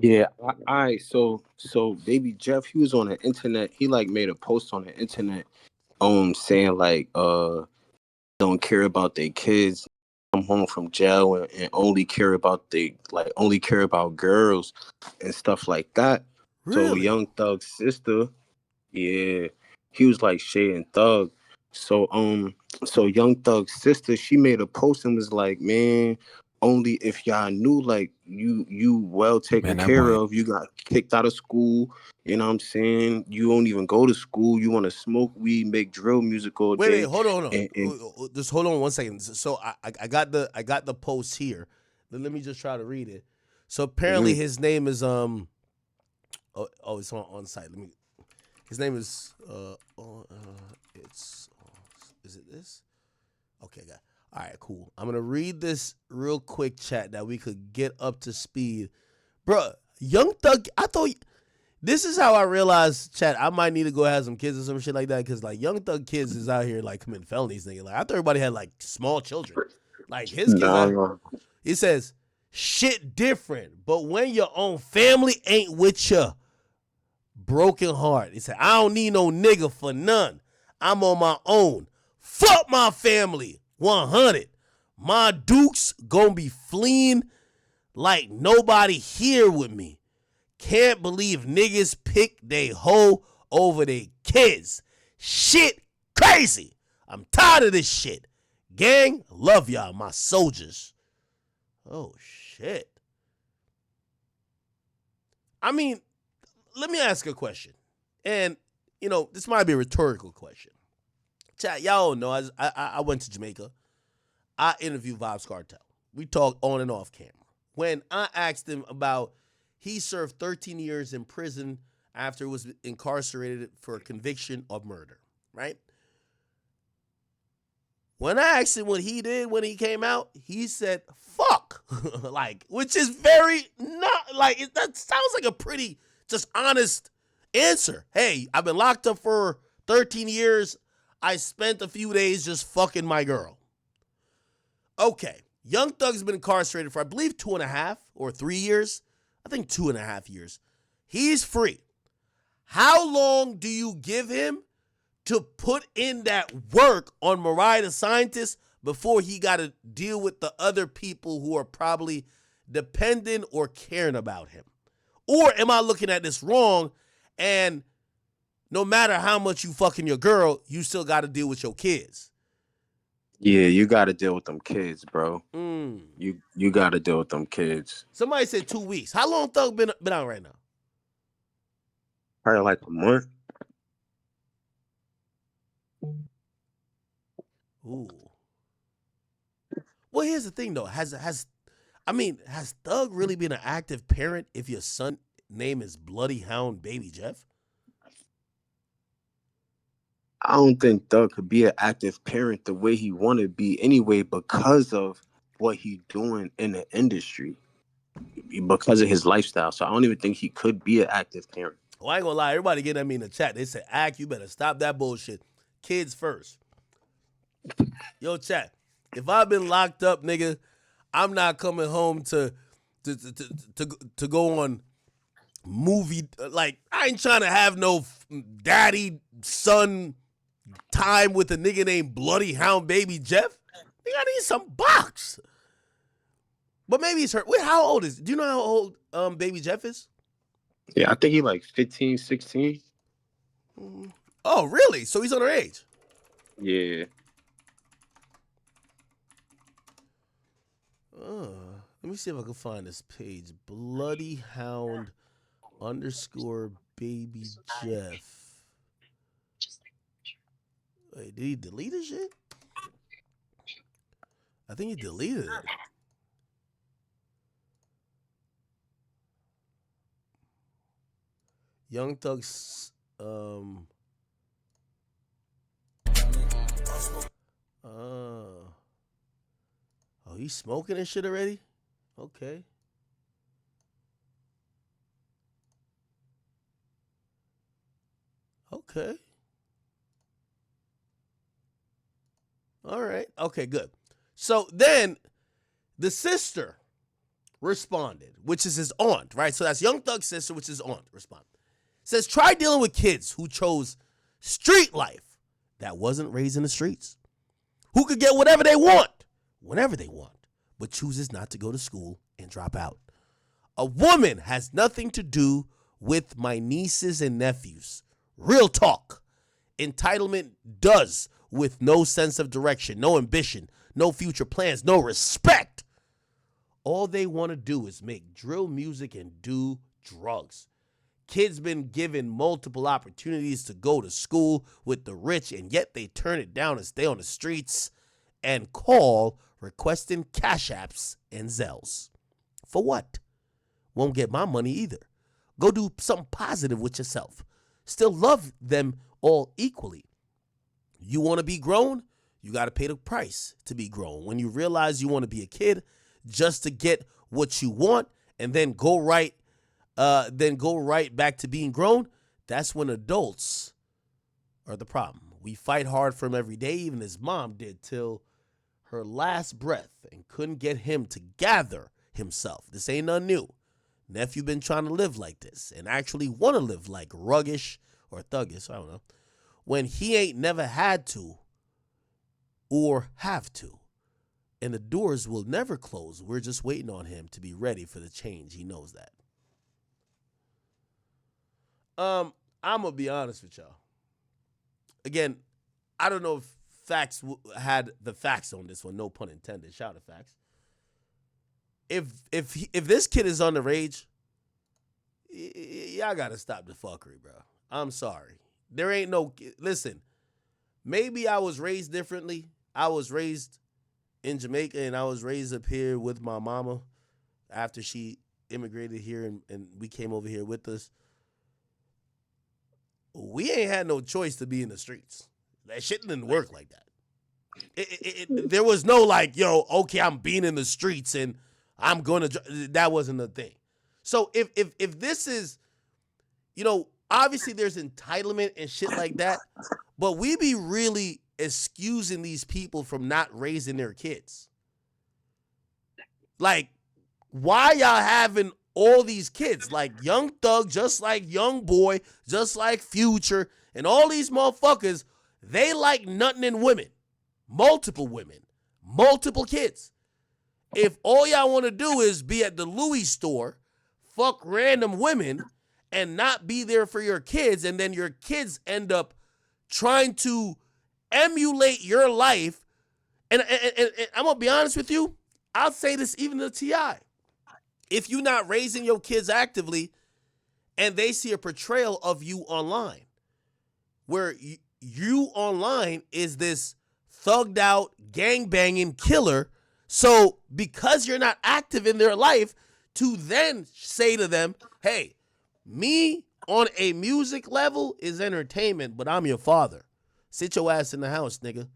Yeah, so baby Jeff, he was on the internet. He like made a post on the internet, saying like don't care about their kids, come home from jail and only care about only care about girls and stuff like that. So Really? Young Thug's sister, yeah, he was like Shay and Thug. So so Young Thug's sister, she made a post and was like, man, only if y'all knew like you well taken Man, that care boy. of, you got kicked out of school, you know what I'm saying? You don't even go to school, you want to smoke weed, make drill music all Wait, day. hold on, hold on. And Just hold on 1 second. So I got the post here. Let me just try to read it. So apparently mhm. his name is it's on site. Let me. His name is it's is it this? Okay, got. All right, cool. I'm gonna read this real quick chat that we could get up to speed, bruh. Young Thug. I thought this is how I realized, chat. I might need to go have some kids or some shit like that, because like Young Thug kids is out here like committing felonies, nigga. Like I thought everybody had like small children. Like his kids Nah, out. nah. He says shit different, but when your own family ain't with you, broken heart. He said, I don't need no nigga for none. I'm on my own. Fuck my family. 100. My dukes gonna be fleeing like nobody here with me. Can't believe niggas pick they hoe over they kids. Shit crazy. I'm tired of this shit. Gang, love y'all, my soldiers. Oh shit. I mean, let me ask a question. And, this might be a rhetorical question. Chat, y'all don't know. I went to Jamaica. I interviewed Vibes Cartel. We talked on and off camera. When I asked him about, he served 13 years in prison after he was incarcerated for a conviction of murder, right? When I asked him what he did when he came out, he said, fuck. Like, which is very not, like, that sounds like a pretty just honest answer. Hey, I've been locked up for 13 years. I spent a few days just fucking my girl. Okay. Young Thug's been incarcerated for, I believe, 2.5 or 3 years. I think 2.5 years. He's free. How long do you give him to put in that work on Mariah the Scientist before he got to deal with the other people who are probably dependent or caring about him? Or am I looking at this wrong, and no matter how much you fucking your girl, you still got to deal with your kids? Yeah, you got to deal with them kids, bro. Mm. You got to deal with them kids. Somebody said 2 weeks. How long Thug been out right now? Probably like a month. Ooh. Well, here's the thing though. Has Thug really been an active parent if your son name is Bloody Hound Baby Jeff? I don't think Doug could be an active parent the way he want to be anyway because of what he doing in the industry, because of his lifestyle. So I don't even think he could be an active parent. Oh, I ain't gonna lie. Everybody getting at me in the chat. They said, Ack, you better stop that bullshit. Kids first. Yo, chat. If I've been locked up, nigga, I'm not coming home to go on movie. Like, I ain't trying to have no daddy son time with a nigga named Bloody Hound Baby Jeff. Nigga, I need some box. But maybe he's hurt. Wait, how old is? Do you know how old Baby Jeff is? Yeah, I think he like 15, 16. Oh, really? So he's underage. Yeah. Let me see if I can find this page. Bloody Hound underscore Baby Jeff. Wait, did he delete his shit? I think he deleted it. Young Thug's oh, he's smoking and shit already? Okay. Okay. All right. Okay, good. So then the sister responded, which is his aunt, right? So that's Young Thug's sister, which is his aunt, responded. Says, try dealing with kids who chose street life that wasn't raised in the streets, who could get whatever they want, whenever they want, but chooses not to go to school and drop out. A woman has nothing to do with my nieces and nephews. Real talk. Entitlement does, with no sense of direction, no ambition, no future plans, no respect. All they want to do is make drill music and do drugs. Kids been given multiple opportunities to go to school with the rich, and yet they turn it down and stay on the streets and call requesting cash apps and Zells. For what? Won't get my money either. Go do something positive with yourself. Still love them all equally. You want to be grown? You got to pay the price to be grown. When you realize you want to be a kid just to get what you want and then go right back to being grown, that's when adults are the problem. We fight hard for him every day, even his mom did, till her last breath, and couldn't get him to gather himself. This ain't nothing new. Nephew been trying to live like this and actually want to live like ruggish or thuggish, I don't know, when he ain't never had to or have to. And the doors will never close. We're just waiting on him to be ready for the change. He knows that. I'm going to be honest with y'all. Again, I don't know if Facts had the facts on this one. No pun intended. Shout out to Facts. If this kid is underage, y'all got to stop the fuckery, bro. I'm sorry. There ain't no... Listen, maybe I was raised differently. I was raised in Jamaica, and I was raised up here with my mama after she immigrated here and we came over here with us. We ain't had no choice to be in the streets. That shit didn't work like that. There was no like, yo, okay, I'm being in the streets and I'm going to... That wasn't the thing. So if this is, obviously there's entitlement and shit like that, but we be really excusing these people from not raising their kids. Like, why y'all having all these kids? Like Young Thug, just like Young Boy, just like Future, and all these motherfuckers, they like nothing in women. Multiple women. Multiple kids. If all y'all want to do is be at the Louis store, fuck random women, and not be there for your kids, and then your kids end up trying to emulate your life, and I'm going to be honest with you, I'll say this even to T.I. If you're not raising your kids actively, and they see a portrayal of you online, where you online is this thugged out, gangbanging killer, so because you're not active in their life, to then say to them, hey, me on a music level is entertainment, but I'm your father. Sit your ass in the house, nigga.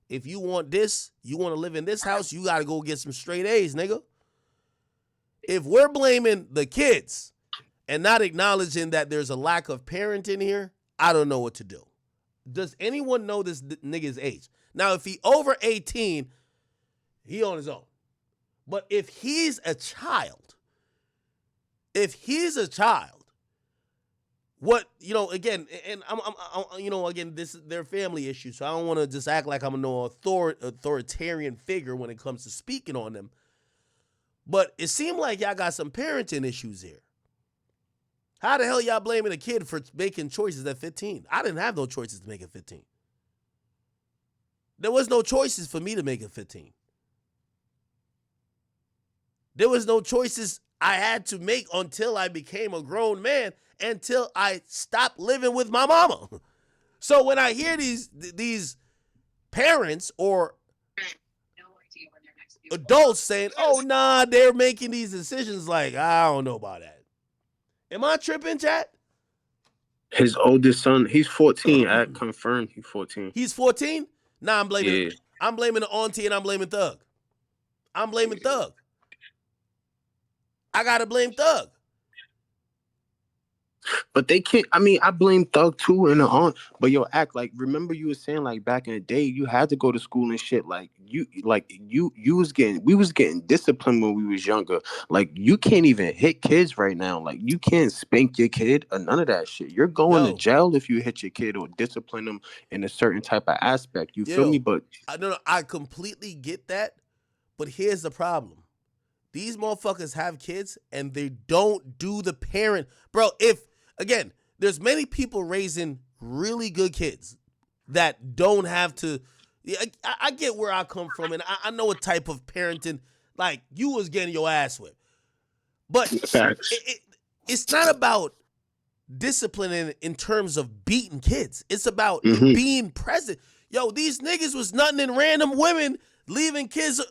If you want this, you want to live in this house, you got to go get some straight A's, nigga. If we're blaming the kids and not acknowledging that there's a lack of parenting here, I don't know what to do. Does anyone know this nigga's age? Now, if he over 18, he on his own. But if he's a child, what, again, and I'm again, this is their family issue, so I don't want to just act like I'm no authoritarian figure when it comes to speaking on them. But it seemed like y'all got some parenting issues here. How the hell y'all blaming a kid for making choices at 15? I didn't have no choices to make at 15. There was no choices for me to make at 15. There was no choices I had to make until I became a grown man, until I stopped living with my mama. So when I hear these parents or adults saying, oh, nah, they're making these decisions, like, I don't know about that. Am I tripping, chat? His oldest son, he's 14. I confirmed he's 14. He's 14? Nah, I'm blaming the auntie and I'm blaming Thug. I'm blaming Thug. I gotta blame Thug. But they can't. I mean, I blame Thug too and the aunt. But yo, act like remember you was saying like back in the day you had to go to school and shit. You was getting we was getting disciplined when we was younger. Like you can't even hit kids right now. Like you can't spank your kid or none of that shit. You're going to Yo, jail if you hit your kid or discipline them in a certain type of aspect. You feel me? yo, But I don't know. I completely get that, but here's the problem. These motherfuckers have kids and they don't do the parent. Bro, if, again, there's many people raising really good kids that don't have to. Yeah, I get where I come from and I know what type of parenting, like, you was getting your ass whipped. But facts. it's not about discipline in terms of beating kids. It's about Hmm. being present. Yo, these niggas was nothing in random women leaving kids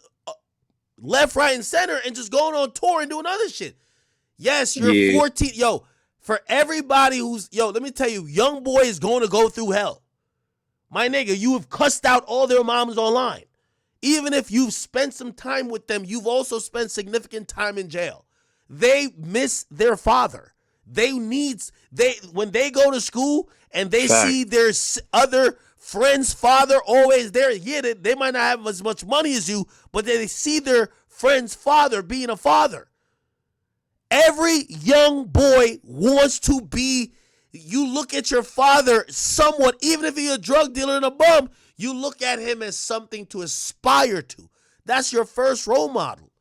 left, right, and center and just going on tour and doing other shit. Yes, you're Yeah, 14. Yo, for everybody let me tell you, young boy is going to go through hell. My nigga, you have cussed out all their moms online. Even if you've spent some time with them, you've also spent significant time in jail. They miss their father. When they go to school and they fact. see their other friend's father always there, yeah, they might not have as much money as you, but they see their friend's father being a father. Every young boy wants to be. You look at your father somewhat, even if he's a drug dealer and a bum, you look at him as something to aspire to. That's your first role model.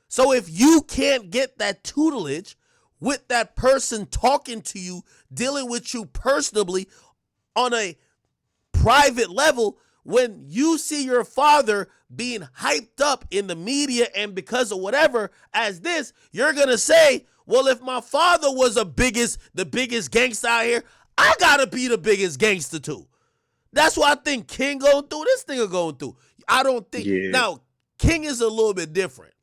So if you can't get that tutelage with that person talking to you, dealing with you personally on a private level, when you see your father being hyped up in the media and because of whatever as this, you're going to say, well, if my father was the biggest gangster out here, I got to be the biggest gangster too. That's what I think King going through, this nigga going through. I don't think. Yeah, Now, King is a little bit different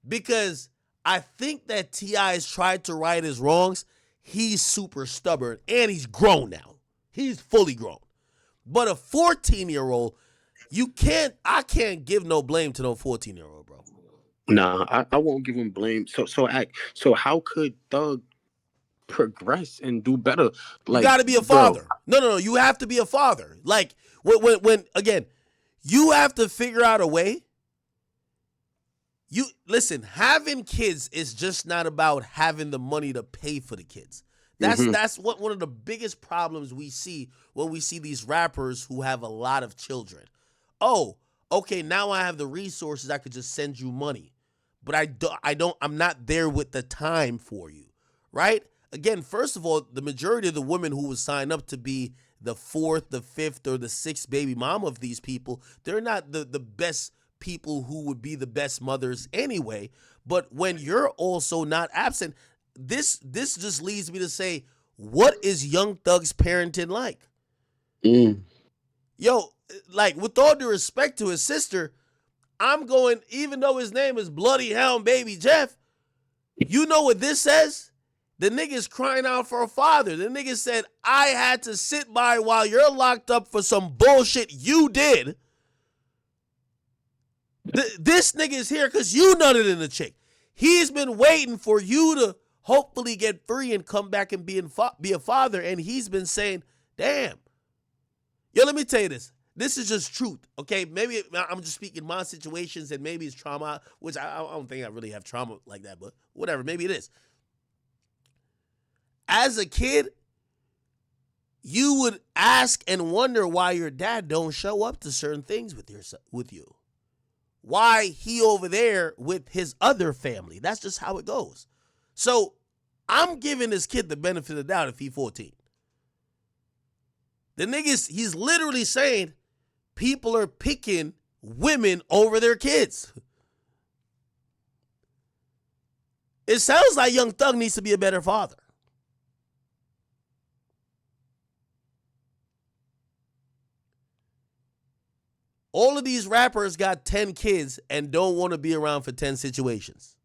because I think that T.I. has tried to right his wrongs. He's super stubborn and he's grown now. He's fully grown. But a 14-year-old, I can't give no blame to no 14-year-old, bro. nah, I won't give him blame. So how could Thug progress and do better? You Like, got to be a bro. father. No, you have to be a father. Like, when again, you have to figure out a way. You listen, having kids is just not about having the money to pay for the kids. Hmm. That's what one of the biggest problems we see when we see these rappers who have a lot of children. Oh, okay, now I have the resources, I could just send you money. But I'm not there with the time for you. Right? Again, first of all, the majority of the women who would sign up to be the fourth, the fifth, or the sixth baby mama of these people, they're not the best people who would be the best mothers anyway. But when you're also not absent, this just leads me to say, what is Young Thug's parenting like? Mm. Yo, like, with all due respect to his sister, I'm going, even though his name is Bloody Hound Baby Jeff, you know what this says? The nigga's crying out for a father. The nigga said, I had to sit by while you're locked up for some bullshit you did. This nigga is here because you nutted in the chick. He's been waiting for you to hopefully get free and come back and be a father. And he's been saying, damn. Yo, let me tell you this. This is just truth, okay? Maybe I'm just speaking my situations and maybe it's trauma, which I don't think I really have trauma like that, but whatever, maybe it is. As a kid, you would ask and wonder why your dad don't show up to certain things with you. Why he over there with his other family. That's just how it goes. So I'm giving this kid the benefit of the doubt if he's 14. The niggas, he's literally saying people are picking women over their kids. It sounds like Young Thug needs to be a better father. All of these rappers got 10 kids and don't want to be around for 10 situations.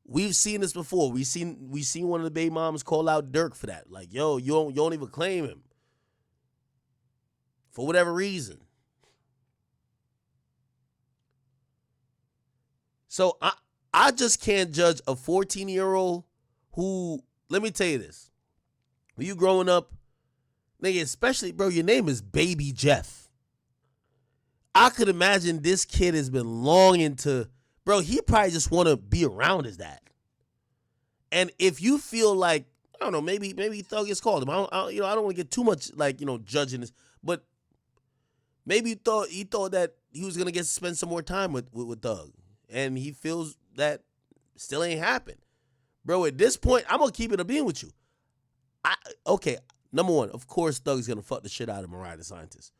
We've seen this before. We seen one of the baby moms call out Dirk for that. Like, yo, you don't even claim him. For whatever reason. So I just can't judge a 14-year-old who, let me tell you this. When you growing up, nigga, especially, bro, your name is Baby Jeff. I could imagine this kid has been longing to, bro, he probably just want to be around his dad. And if you feel like, I don't know, maybe Thug has called him. I don't want to get too much like, judging this, but maybe he thought that he was gonna get to spend some more time with Thug, and he feels that still ain't happened, bro. At this point, I'm gonna keep it a being with you. Okay, number one, of course, Thug's gonna fuck the shit out of Mariah the Scientist,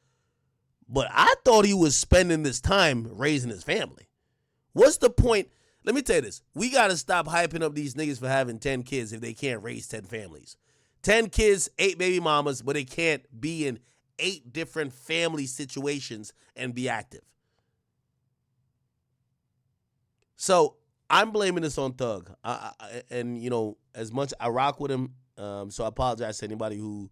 but I thought he was spending this time raising his family. What's the point? Let me tell you this. We got to stop hyping up these niggas for having 10 kids if they can't raise 10 families. 10 kids, 8 baby mamas, but they can't be in 8 different family situations and be active. So I'm blaming this on Thug. And, as much I rock with him, so I apologize to anybody who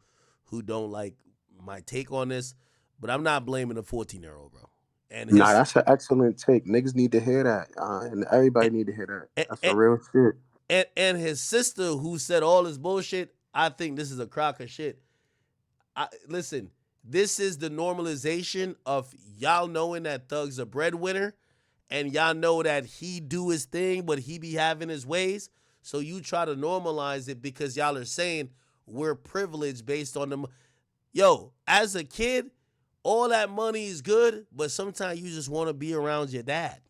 don't like my take on this, but I'm not blaming a 14-year-old, bro. And Nah, that's an excellent take. Niggas need to hear that, and everybody need to hear that. That's a real shit. And his sister, who said all this bullshit, I think this is a crock of shit. Listen, this is the normalization of y'all knowing that Thug's a breadwinner, and y'all know that he do his thing, but he be having his ways. So you try to normalize it because y'all are saying we're privileged based on them. Yo, as a kid, all that money is good, but sometimes you just want to be around your dad.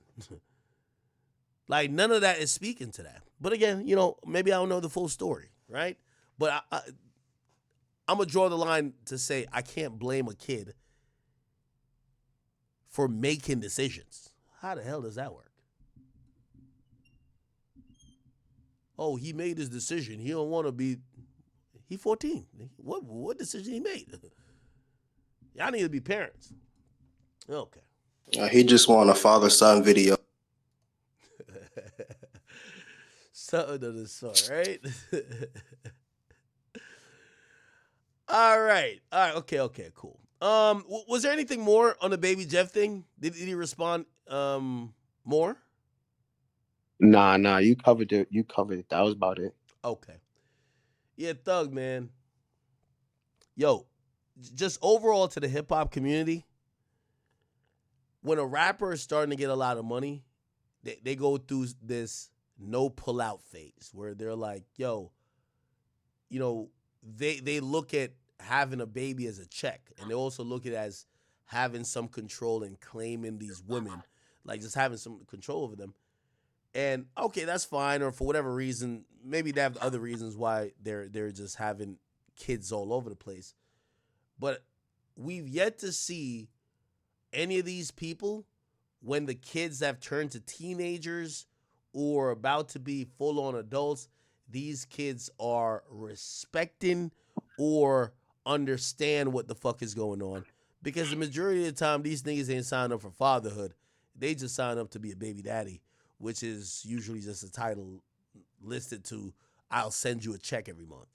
Like, none of that is speaking to that. But again, maybe I don't know the full story, right? But I'm going to draw the line to say I can't blame a kid for making decisions. How the hell does that work? Oh, he made his decision. He don't want to be... He 14. What decision he made? Y'all need to be parents. Okay. He just want a father-son video. Something of the sort, right? All right. Okay, cool. Was there anything more on the Baby Jeff thing? Did he respond more? Nah, you covered it. That was about it. Okay. Yeah, Thug, man. Yo, just overall to the hip hop community, when a rapper is starting to get a lot of money, they go through this no pull out phase where they're like, yo, they look at having a baby as a check, and they also look at it as having some control and claiming these women, like just having some control over them. And okay, that's fine, or for whatever reason, maybe they have other reasons why they're just having kids all over the place. But we've yet to see any of these people, when the kids have turned to teenagers or about to be full-on adults, these kids are respecting or understand what the fuck is going on. Because the majority of the time, these niggas ain't signed up for fatherhood. They just sign up to be a baby daddy, which is usually just a title listed to, I'll send you a check every month.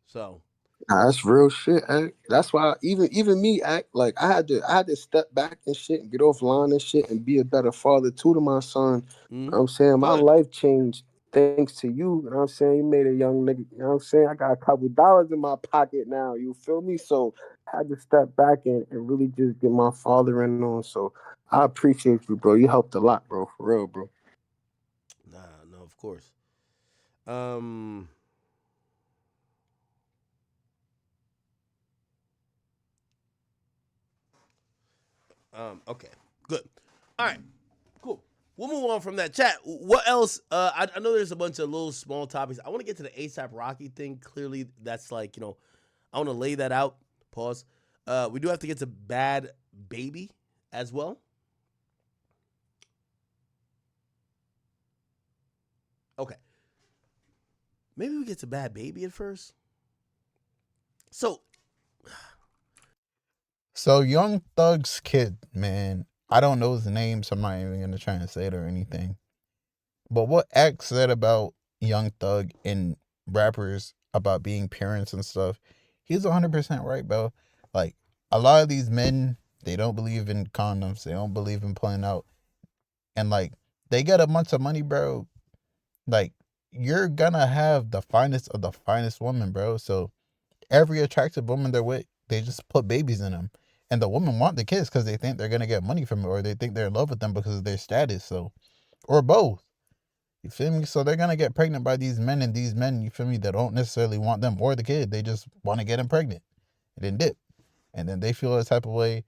So... Nah, that's real shit, Act. That's why even me, Act, like I had to step back and shit and get offline and shit and be a better father too to my son. You know what I'm saying? My life changed thanks to you. You know what I'm saying? You made a young nigga, you know what I'm saying? I got a couple dollars in my pocket now, you feel me? So I had to step back and really just get my father in on. So I appreciate you, bro. You helped a lot, bro. For real, bro. Nah, no, of course. Okay, good. All right, cool. We'll move on from that chat. What else? I know there's a bunch of little small topics. I want to get to the ASAP Rocky thing. Clearly, that's like, I want to lay that out. Pause. We do have to get to Bad Baby as well. Okay. Maybe we get to Bad Baby at first. So Young Thug's kid, man, I don't know his name, so I'm not even gonna try and say it or anything. But what X said about Young Thug and rappers about being parents and stuff, he's 100% right, bro. Like, a lot of these men, they don't believe in condoms, they don't believe in playing out, and like they get a bunch of money, bro. Like, you're gonna have the finest of the finest woman, bro. So every attractive woman they're with, they just put babies in them. And the women want the kids because they think they're gonna get money from it, or they think they're in love with them because of their status. So, or both. You feel me? So they're gonna get pregnant by these men, and these men, you feel me, that don't necessarily want them or the kid. They just want to get them pregnant and then dip. And then they feel a type of way,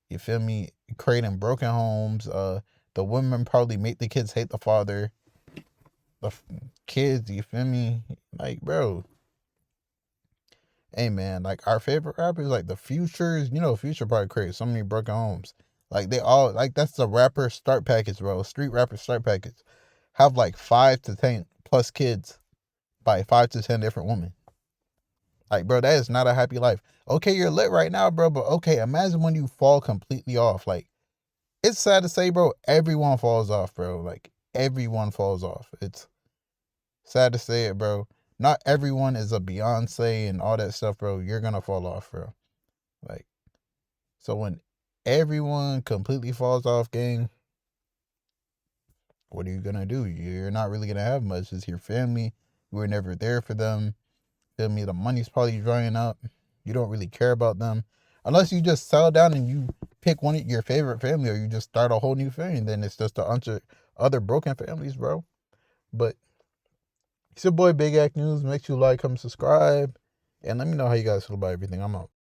you feel me, creating broken homes. The women probably make the kids hate the father. The kids, you feel me? Like, bro. Hey man, like our favorite rappers, like the Futures, Future probably created so many broken homes. Like they all, like that's the rapper start package, bro. Street rapper start package. Have like 5 to 10 plus kids by 5 to 10 different women. Like, bro, that is not a happy life. Okay, you're lit right now, bro, but okay, imagine when you fall completely off. Like, it's sad to say, bro, everyone falls off, bro. Like, everyone falls off. It's sad to say it, bro. Not everyone is a Beyonce and all that stuff, bro. You're gonna fall off, bro. Like, so when everyone completely falls off, gang, what are you gonna do? You're not really gonna have much. It's your family. You were never there for them. Feel me? The money's probably drying up. You don't really care about them. Unless you just settle down and you pick one of your favorite family, or you just start a whole new family, then it's just a bunch of other broken families, bro. But it's your boy Big Act News. Make sure you like, comment, subscribe, and let me know how you guys feel about everything. I'm out.